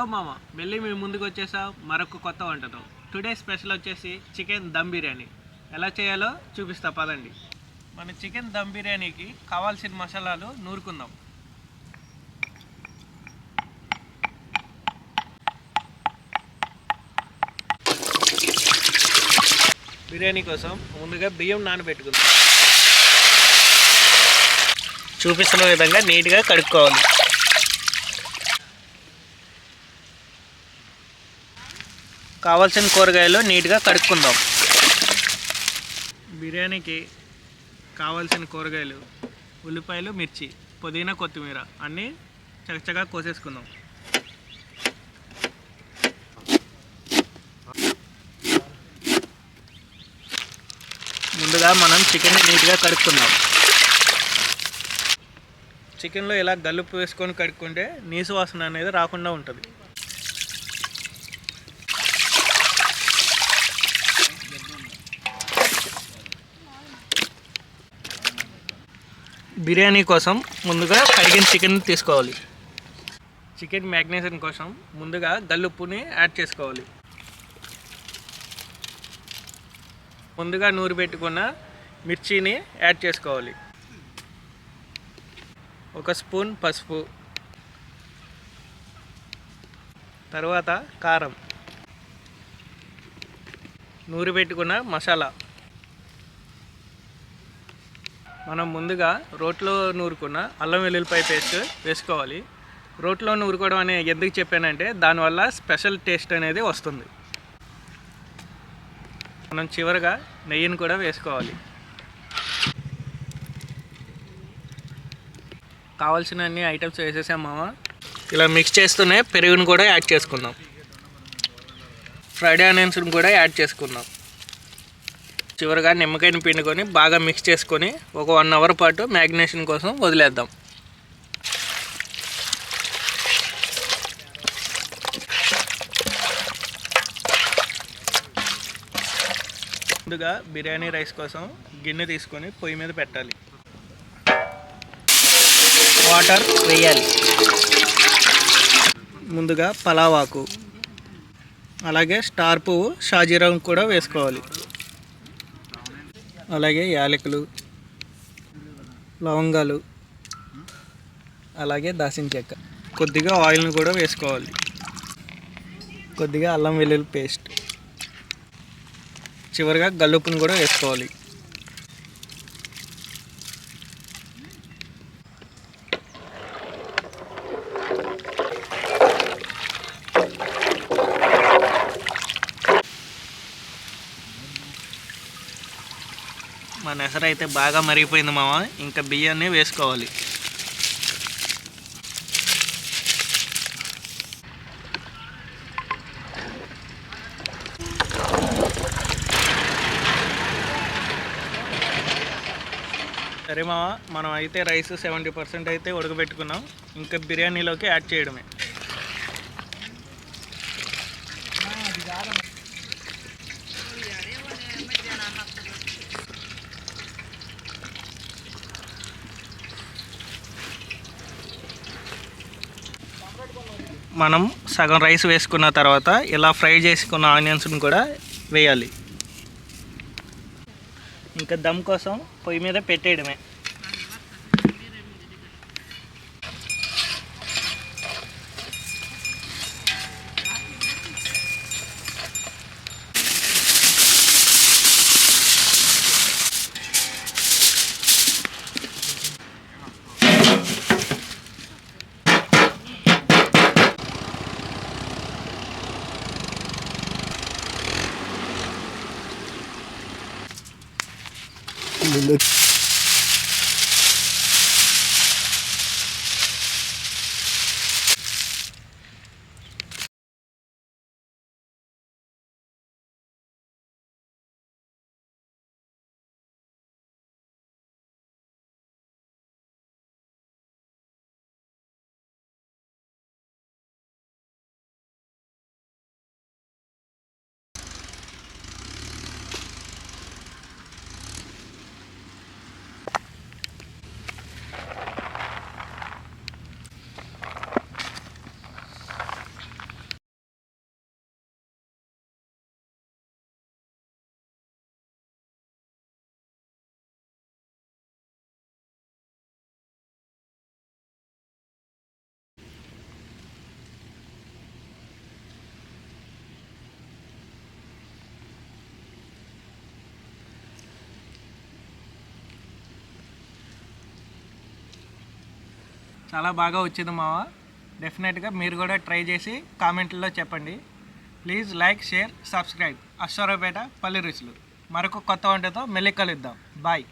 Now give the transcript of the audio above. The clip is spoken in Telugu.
హలో మామ, మళ్ళీ మీ ముందుకు వచ్చేసా మరొక కొత్త వంటతో. టుడే స్పెషల్ వచ్చేసి చికెన్ దమ్ బిర్యానీ. ఎలా చేయాలో చూపిస్తా పదండి. మన చికెన్ దమ్ బిర్యానీకి కావాల్సిన మసాలాలు నూరుకుందాం. బిర్యానీ కోసం ముందుగా బియ్యం నానబెట్టుకుందాం. చూపిస్తున్న విధంగా నీట్గా కడుక్కోవాలి. కావాల్సిన కూరగాయలు నీట్గా కడుక్కుందాం. బిర్యానీకి కావాల్సిన కూరగాయలు ఉల్లిపాయలు, మిర్చి, పుదీనా, కొత్తిమీర అన్నీ చకచగా కోసేసుకుందాం. ముందుగా మనం చికెన్ని నీట్గా కడుక్కుందాం. చికెన్లో ఇలా గల్లుప్పు వేసుకొని కడుక్కుంటే నీసు వాసన అనేది రాకుండా ఉంటుంది. బిర్యానీ కోసం ముందుగా కడిగిన చికెన్ తీసుకోవాలి. చికెన్ మ్యాగ్నేషన్ కోసం ముందుగా గల్లుప్పుని యాడ్ చేసుకోవాలి. ముందుగా నూరి పెట్టుకున్న మిర్చిని యాడ్ చేసుకోవాలి. ఒక స్పూన్ పసుపు, తర్వాత కారం, నూరి పెట్టుకున్న మసాలా. మనం ముందుగా రోట్లో నూరుకున్న అల్లం వెల్లుల్లిపాయ పేస్ట్ వేసుకోవాలి. రోట్లో నూరుకోవడం అనే ఎందుకు చెప్పానంటే దానివల్ల స్పెషల్ టేస్ట్ అనేది వస్తుంది. మనం చివరిగా నెయ్యిని కూడా వేసుకోవాలి. కావాల్సిన అన్ని ఐటమ్స్ వేసేసామా. ఇలా మిక్స్ చేస్తూనే పెరుగును కూడా యాడ్ చేసుకుందాం. ఫ్రైడ్ ఆనియన్స్ని కూడా యాడ్ చేసుకుందాం. చివరిగా నిమ్మకాయని పిండుకొని బాగా మిక్స్ చేసుకొని ఒక 1 అవర్ పాటు మ్యాగ్నేషన్ కోసం వదిలేద్దాం. ముందుగా బిర్యానీ రైస్ కోసం గిన్నె తీసుకొని పొయ్యి మీద పెట్టాలి. వాటర్ వేయాలి. ముందుగా పలావాకు, అలాగే స్టార్ పువ్వు, షాజీరం కూడా వేసుకోవాలి. అలాగే యాలకులు, లవంగాలు, అలాగే దాల్చిన చెక్క. కొద్దిగా ఆయిల్ని కూడా వేసుకోవాలి. కొద్దిగా అల్లం వెల్లుల్లి పేస్ట్, చివరిగా గల్లుప్పును కూడా వేసుకోవాలి. మన ఎసరు అయితే బాగా మరిగిపోయింది మామ. ఇంకా బియ్యాన్ని వేసుకోవాలి. సరే మామ, మనం అయితే రైస్ 70% అయితే ఉడకబెట్టుకున్నాం. ఇంకా బిర్యానీలోకి యాడ్ చేయడమే. మనం సగం రైస్ వేసుకున్న తర్వాత ఇలా ఫ్రై చేసుకున్న ఆనియన్స్ని కూడా వేయాలి. ఇంకా దమ్ కోసం పొయ్యి మీద పెట్టేయడమే. చాలా బాగా వచ్చింది మావా. డెఫినెట్గా మీరు కూడా ట్రై చేసి కామెంట్లో చెప్పండి. Please like, share, subscribe. Aswaraopeta పల్లి రుచులు. మరొక కొత్త వంటతో మళ్ళీ కలుద్దాం. బాయ్.